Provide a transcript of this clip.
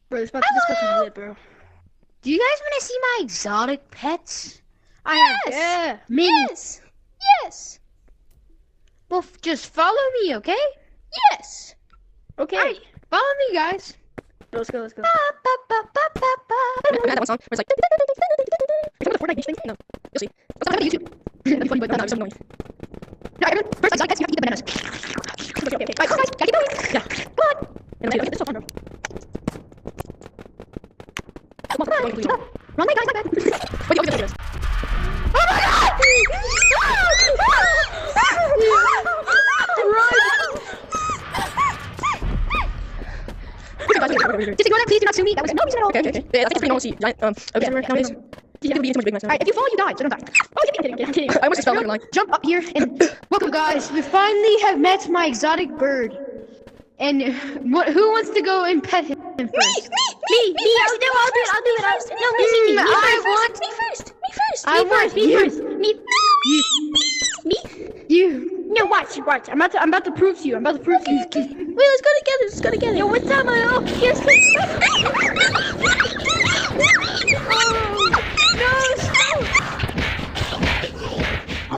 Bro, this fucking lit, bro. Do you guys want to see my exotic pets? Yeah. Minis. Yes. Well, just follow me, okay? Yes. Okay. Alright, follow me, guys. Let's go. I had that one song where it's like. Is that the Fortnite beach thing? No. You'll see. I'll send it to YouTube. That'd be funny, but no, it's so annoying. Yeah, everyone, first exotic pets, you have to eat the bananas. Okay. Alright, come on, guys. Gotta keep going. Yeah. Come on. And okay, this is so fun, bro. Come on, run, my guys, my bad. Wait, okay, let's do this. Oh my god! Just ignore that, please do not sue me. That was no reason at all. Okay. Yeah, that's pretty normal to see. Giant, nowadays. People be eating too much Big Macs now. Alright, if you fall, you die, so don't die. Oh, I'm kidding. I almost just fell over the line. Jump up here and welcome, guys. We finally have met my exotic bird. And who wants to go and pet him first? Me. Me. I'll do it. No, me first. Me. You. No, watch. I'm about to prove to you. Wait, let's go together. Yo, what's up, my? Oh, yes.